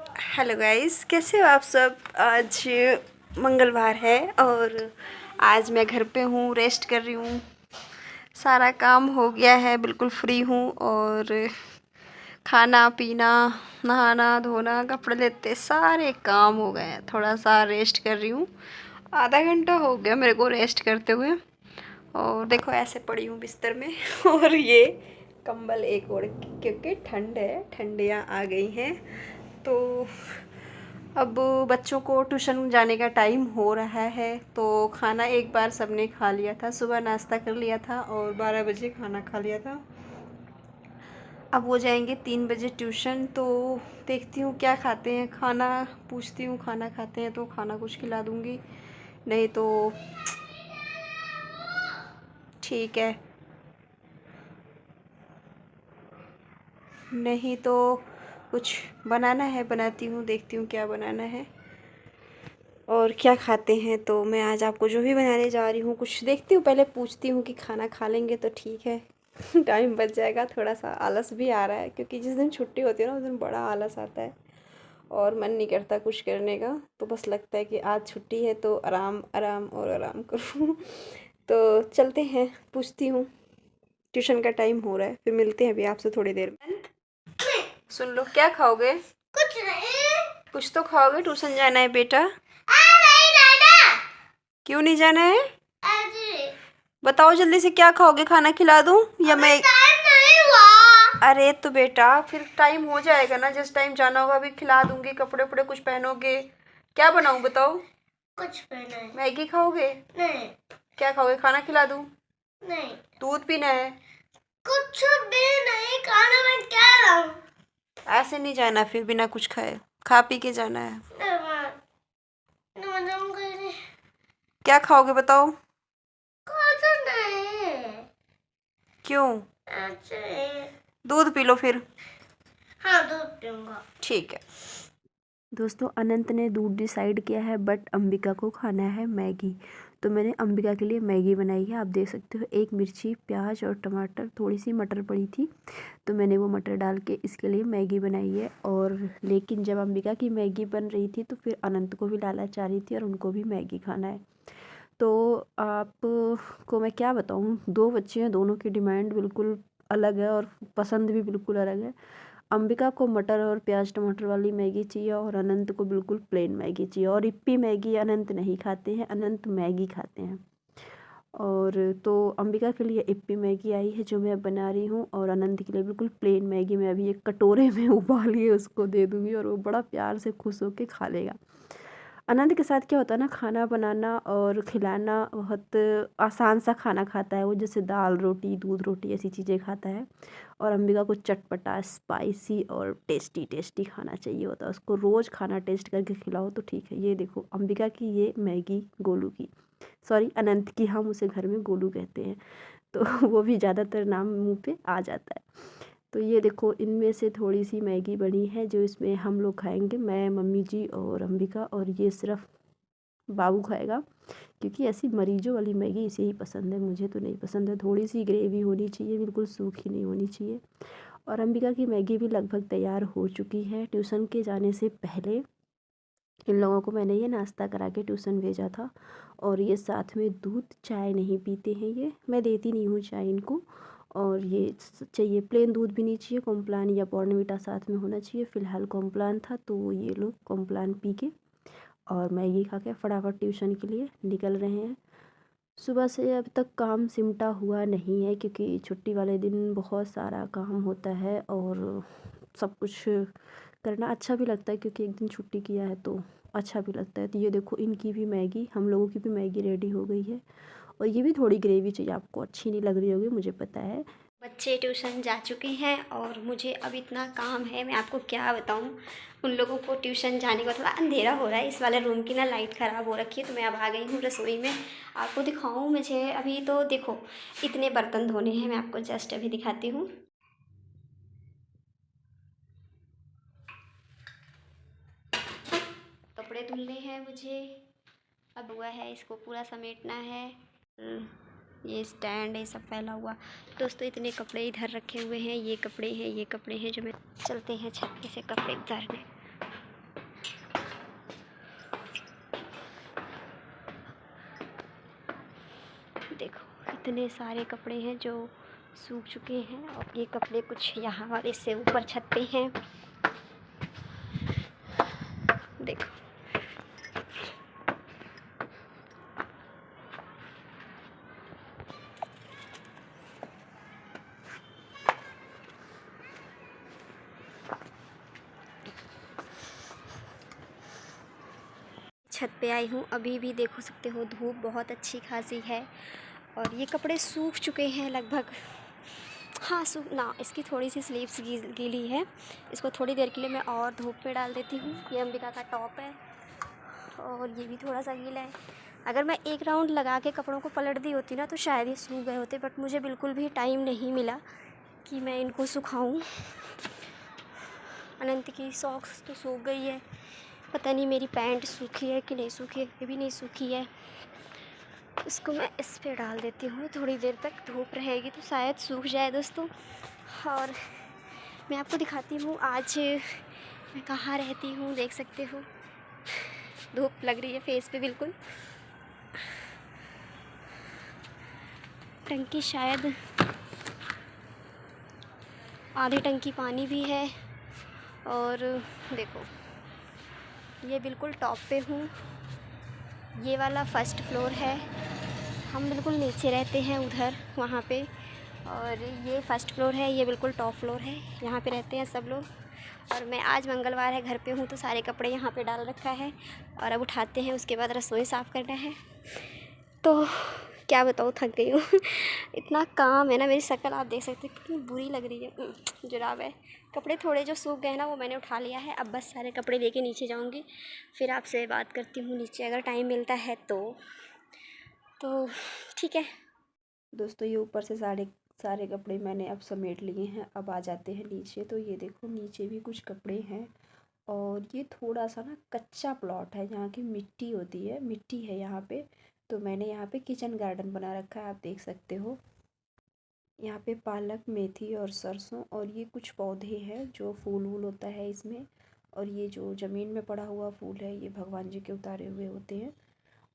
Hello guys, कैसे हो आप सब। आज मंगलवार है और आज मैं घर पे हूँ, रेस्ट कर रही हूँ। सारा काम हो गया है, बिल्कुल फ्री हूँ और खाना पीना, नहाना धोना, कपड़े लेते सारे काम हो गए हैं। थोड़ा सा रेस्ट कर रही हूँ। आधा घंटा हो गया मेरे को रेस्ट करते हुए और देखो ऐसे पड़ी हूँ बिस्तर में और ये कंबल एक ओढ़ के, क्योंकि ठंड है, ठंडियाँ आ गई हैं। तो अब बच्चों को ट्यूशन जाने का टाइम हो रहा है, तो खाना एक बार सबने खा लिया था, सुबह नाश्ता कर लिया था और 12 बजे खाना खा लिया था। अब वो जाएंगे 3 बजे ट्यूशन, तो देखती हूँ क्या खाते हैं खाना। पूछती हूँ खाना खाते हैं तो खाना कुछ खिला दूँगी, नहीं तो ठीक है, नहीं तो कुछ बनाना है, बनाती हूँ, देखती हूँ क्या बनाना है और क्या खाते हैं। तो मैं आज आपको जो भी बनाने जा रही हूँ, कुछ देखती हूँ, पहले पूछती हूँ कि खाना खा लेंगे तो ठीक है टाइम बच जाएगा। थोड़ा सा आलस भी आ रहा है क्योंकि जिस दिन छुट्टी होती है ना उस दिन बड़ा आलस आता है और मन नहीं करता कुछ करने का। तो बस लगता है कि आज छुट्टी है तो आराम आराम और आराम करूँ तो चलते हैं, पूछती हूँ। ट्यूशन का टाइम हो रहा है, फिर मिलते हैं अभी आपसे थोड़ी देर में। सुन लो, क्या खाओगे? कुछ नहीं। कुछ तो खाओगे, ट्यूशन जाना है बेटा। नहीं जाना। क्यों नहीं जाना है? बताओ जल्दी से, क्या खाओगे? खाना खिला दूं या मैं? टाइम नहीं हुआ। अरे तो बेटा फिर टाइम हो जाएगा ना, जिस टाइम जाना होगा अभी खिला दूंगी। कपड़े उपड़े कुछ पहनोगे? क्या बनाऊं बताओ? कुछ पहना है। मैगी खाओगे? नहीं। क्या खाओगे? खाना खिला दूं? नहीं। दूध पीना है? कुछ भी नहीं, खाना में क्या लाऊं? ऐसे नहीं जाना, फिर बिना कुछ खाए, खा पी के जाना है। क्या खाओगे बताओ? कुछ नहीं। क्यों? दूध पी लो फिर। हाँ, दूध पीऊंगा। ठीक है। दोस्तों, अनंत ने दूध डिसाइड किया है, बट अंबिका को खाना है मैगी। तो मैंने अंबिका के लिए मैगी बनाई है। आप देख सकते हो, एक मिर्ची, प्याज और टमाटर, थोड़ी सी मटर पड़ी थी, तो मैंने वो मटर डाल के इसके लिए मैगी बनाई है। और लेकिन जब अंबिका की मैगी बन रही थी तो फिर अनंत को भी लालच आ रही थी और उनको भी मैगी खाना है। तो आप को मैं क्या बताऊँ, दो बच्चे हैं, दोनों की डिमांड बिल्कुल अलग है और पसंद भी बिल्कुल अलग है। अंबिका को मटर और प्याज टमाटर वाली मैगी चाहिए और अनंत को बिल्कुल प्लेन मैगी चाहिए। और इप्पी मैगी अनंत नहीं खाते हैं, अनंत मैगी खाते हैं। और तो अंबिका के लिए इप्पी मैगी आई है जो मैं बना रही हूँ, और अनंत के लिए बिल्कुल प्लेन मैगी मैं अभी एक कटोरे में उबाल के उसको दे दूँगी और वो बड़ा प्यार से खुश होकर खा लेगा। अनंत के साथ क्या होता है ना, खाना बनाना और खिलाना बहुत आसान सा खाना खाता है वो, जैसे दाल रोटी दूध रोटी ऐसी चीज़ें खाता है। और अंबिका को चटपटा स्पाइसी और टेस्टी टेस्टी खाना चाहिए होता है, उसको रोज़ खाना टेस्ट करके खिलाओ तो ठीक है। ये देखो अंबिका की ये मैगी, गोलू की, सॉरी अनंत की, हम उसे घर में गोलू कहते हैं तो वो भी ज़्यादातर नाम मुँह पे आ जाता है। तो ये देखो, इनमें से थोड़ी सी मैगी बनी है जो इसमें हम लोग खाएंगे, मैं, मम्मी जी और अंबिका, और ये सिर्फ बाबू खाएगा क्योंकि ऐसी मरीजों वाली मैगी इसे ही पसंद है, मुझे तो नहीं पसंद है। थोड़ी सी ग्रेवी होनी चाहिए, बिल्कुल सूखी नहीं होनी चाहिए। और अंबिका की मैगी भी लगभग तैयार हो चुकी है। ट्यूशन के जाने से पहले इन लोगों को मैंने ये नाश्ता करा के ट्यूशन भेजा था, और ये साथ में दूध, चाय नहीं पीते हैं, ये मैं देती नहीं हूँ चाय इनको। और ये चाहिए प्लेन दूध भी नहीं चाहिए, कॉम्प्लान या बॉर्नवीटा साथ में होना चाहिए। फ़िलहाल कॉम्प्लान था तो ये लोग कॉम्प्लान पी के और मैगी खा के फटाफट ट्यूशन के लिए निकल रहे हैं। सुबह से अब तक काम सिमटा हुआ नहीं है क्योंकि छुट्टी वाले दिन बहुत सारा काम होता है और सब कुछ करना अच्छा भी लगता है, क्योंकि एक दिन छुट्टी किया है तो अच्छा भी लगता है। तो ये देखो, इनकी भी मैगी, हम लोगों की भी मैगी रेडी हो गई है। और ये भी थोड़ी ग्रेवी चाहिए, आपको अच्छी नहीं लग रही होगी मुझे पता है। बच्चे ट्यूशन जा चुके हैं और मुझे अब इतना काम है, मैं आपको क्या बताऊं। उन लोगों को ट्यूशन जाने का, थोड़ा अंधेरा हो रहा है, इस वाले रूम की ना लाइट ख़राब हो रखी है, तो मैं अब आ गई हूँ रसोई में। आपको दिखाऊं, मुझे अभी तो देखो इतने बर्तन धोने हैं, मैं आपको जस्ट अभी दिखाती हूँ। कपड़े धुलने हैं मुझे, अब हुआ है इसको पूरा समेटना है। ये स्टैंड है सब फैला हुआ। दोस्तों, इतने कपड़े इधर रखे हुए हैं, ये कपड़े हैं, ये कपड़े हैं जो मैं, चलते हैं छत पे से कपड़े उतारने। इतने सारे कपड़े हैं जो सूख चुके हैं और ये कपड़े कुछ यहाँ वाले से ऊपर छत पे हैं। देखो छत पे आई हूँ, अभी भी देखो सकते हो धूप बहुत अच्छी खासी है और ये कपड़े सूख चुके हैं लगभग। हाँ सूख ना, इसकी थोड़ी सी स्लीव्स गीली है, इसको थोड़ी देर के लिए मैं और धूप पे डाल देती हूँ। ये अंबिका का टॉप है और ये भी थोड़ा सा गीला है। अगर मैं एक राउंड लगा के कपड़ों को पलट दी होती ना तो शायद ये सूख गए होते, बट मुझे बिल्कुल भी टाइम नहीं मिला कि मैं इनको सुखाऊँ। अनंत की सॉक्स तो सूख गई है, पता नहीं मेरी पैंट सूखी है कि नहीं सूखी है, ये भी नहीं सूखी है। इसको मैं इस पे डाल देती हूँ, थोड़ी देर तक धूप रहेगी तो शायद सूख जाए दोस्तों। और मैं आपको दिखाती हूँ आज मैं कहाँ रहती हूँ, देख सकते हो धूप लग रही है फेस पे बिल्कुल। टंकी शायद आधी टंकी पानी भी है। और देखो ये बिल्कुल टॉप पे हूँ, ये वाला फर्स्ट फ्लोर है, हम बिल्कुल नीचे रहते हैं उधर वहाँ पे। और ये फर्स्ट फ्लोर है, ये बिल्कुल टॉप फ्लोर है, यहाँ पे रहते हैं सब लोग। और मैं आज मंगलवार है घर पे हूँ तो सारे कपड़े यहाँ पे डाल रखा है और अब उठाते हैं, उसके बाद रसोई साफ़ करना है। तो क्या बताऊँ, थक गई हूँ इतना काम है ना। मेरी शक्ल आप देख सकते हैं कितनी बुरी लग रही है। जुराब है, कपड़े थोड़े जो सूख गए ना वो मैंने उठा लिया है। अब बस सारे कपड़े लेके नीचे जाऊँगी, फिर आपसे बात करती हूँ नीचे अगर टाइम मिलता है तो ठीक है दोस्तों। ये ऊपर से सारे कपड़े मैंने अब समेट लिए हैं, अब आ जाते हैं नीचे। तो ये देखो नीचे भी कुछ कपड़े हैं और ये थोड़ा सा ना कच्चा प्लॉट है, जहाँ की मिट्टी होती है, मिट्टी है यहाँ पे। तो मैंने यहाँ पे किचन गार्डन बना रखा है, आप देख सकते हो। यहाँ पे पालक, मेथी और सरसों और ये कुछ पौधे हैं जो फूल वूल होता है इसमें। और ये जो ज़मीन में पड़ा हुआ फूल है ये भगवान जी के उतारे हुए होते हैं।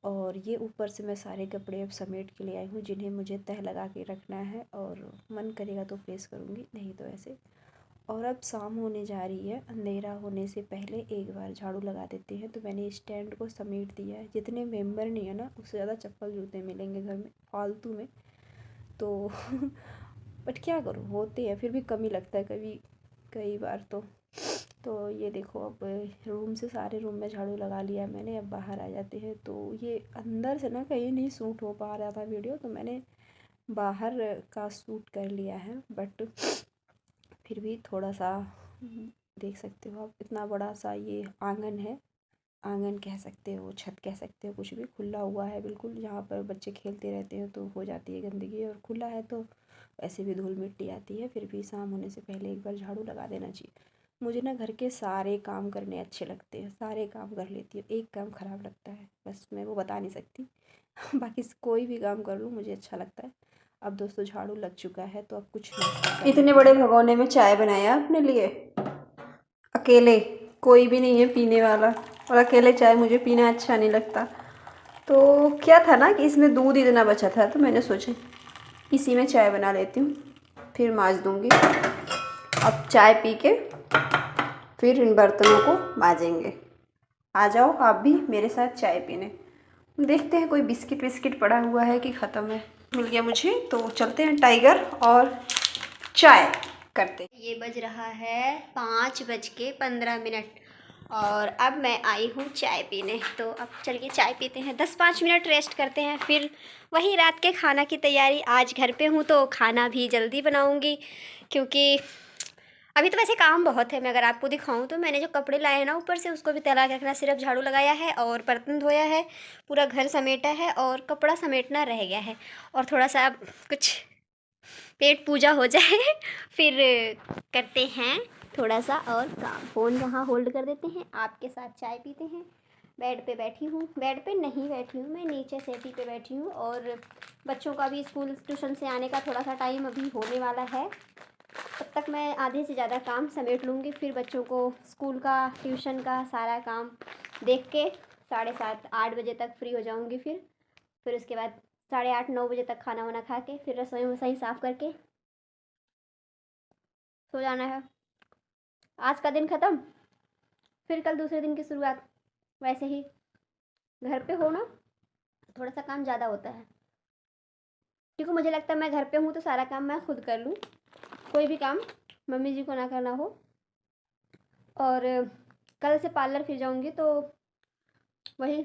और ये ऊपर से मैं सारे कपड़े अब समेट के ले आई हूँ जिन्हें मुझे तह लगा के रखना है, और मन करेगा तो प्रेस करूँगी, नहीं तो ऐसे। और अब शाम होने जा रही है, अंधेरा होने से पहले एक बार झाड़ू लगा देते हैं। तो मैंने स्टैंड को समेट दिया है, जितने मेंबर नहीं है ना उससे ज़्यादा चप्पल जूते मिलेंगे घर में फालतू में तो बट क्या करूँ, होते हैं, फिर भी कमी लगता है कई बार तो ये देखो अब रूम से सारे रूम में झाड़ू लगा लिया मैंने। अब बाहर आ जाते हैं। तो ये अंदर से ना कहीं नहीं सूट हो पा रहा था वीडियो, तो मैंने बाहर का शूट कर लिया है। बट फिर भी थोड़ा सा देख सकते हो आप, इतना बड़ा सा ये आंगन है, आंगन कह सकते हो, छत कह सकते हो, कुछ भी खुला हुआ है बिल्कुल। यहाँ पर बच्चे खेलते रहते हैं तो हो जाती है गंदगी, और खुला है तो ऐसे भी धूल मिट्टी आती है। फिर भी शाम होने से पहले एक बार झाड़ू लगा देना चाहिए। मुझे ना घर के सारे काम करने अच्छे लगते हैं, सारे काम कर लेती हूँ, एक काम ख़राब लगता है, बस मैं वो बता नहीं सकती बाकी कोई भी काम कर लूँ मुझे अच्छा लगता है। अब दोस्तों झाड़ू लग चुका है तो अब कुछ इतने बड़े भगोने में चाय बनाया अपने लिए, अकेले, कोई भी नहीं है पीने वाला, और अकेले चाय मुझे पीना अच्छा नहीं लगता। तो क्या था ना कि इसमें दूध इतना बचा था तो मैंने सोचा इसी में चाय बना लेती हूँ, फिर मांज दूँगी। अब चाय पी के फिर इन बर्तनों को मांजेंगे। आ जाओ आप भी मेरे साथ चाय पीने। देखते हैं कोई बिस्किट विस्किट पड़ा हुआ है कि ख़त्म है, मिल गया मुझे तो चलते हैं टाइगर और चाय करते। ये बज रहा है 5:15 और अब मैं आई हूँ चाय पीने। तो अब चलिए चाय पीते हैं, 10-5 मिनट रेस्ट करते हैं, फिर वही रात के खाना की तैयारी। आज घर पे हूँ तो खाना भी जल्दी बनाऊँगी, क्योंकि अभी तो वैसे काम बहुत है। मैं अगर आपको दिखाऊं तो मैंने जो कपड़े लाए हैं ना ऊपर से उसको भी तैला के रखना, सिर्फ झाड़ू लगाया है और बर्तन धोया है, पूरा घर समेटा है और कपड़ा समेटना रह गया है। और थोड़ा सा अब कुछ पेट पूजा हो जाए फिर करते हैं थोड़ा सा और काम। फ़ोन यहाँ होल्ड कर देते हैं, आपके साथ चाय पीते हैं। बेड पे बैठी हूँ, बेड पे नहीं बैठी हूँ मैं, नीचे सेटी पे बैठी हूँ। और बच्चों का भी स्कूल ट्यूशन से आने का थोड़ा सा टाइम अभी होने वाला है, तब तक मैं आधे से ज़्यादा काम समेट लूँगी। फिर बच्चों को स्कूल का ट्यूशन का सारा काम देख के 7:30-8 बजे तक फ्री हो जाऊँगी। फिर उसके बाद 8:30-9 बजे तक खाना वाना खा के फिर रसोई वसोई साफ़ करके सो जाना है। आज का दिन ख़त्म, फिर कल दूसरे दिन की शुरुआत। वैसे ही घर पे हो ना, थोड़ा सा काम ज़्यादा होता है, क्योंकि मुझे लगता है मैं घर पे हूँ तो सारा काम मैं खुद कर लूँ, कोई भी काम मम्मी जी को ना करना हो। और कल से पार्लर फिर जाऊँगी तो वही,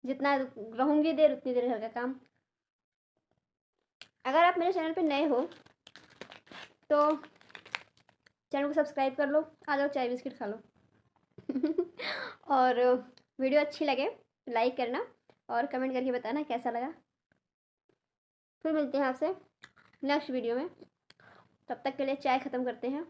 जितना रहूँगी देर उतनी देर घर का काम। अगर आप मेरे चैनल पे नए हो तो चैनल को सब्सक्राइब कर लो, आ जाओ चाय बिस्किट खा लो। और वीडियो अच्छी लगे तो लाइक करना और कमेंट करके बताना कैसा लगा। फिर मिलते हैं आपसे नेक्स्ट वीडियो में, तब तक के लिए चाय ख़त्म करते हैं।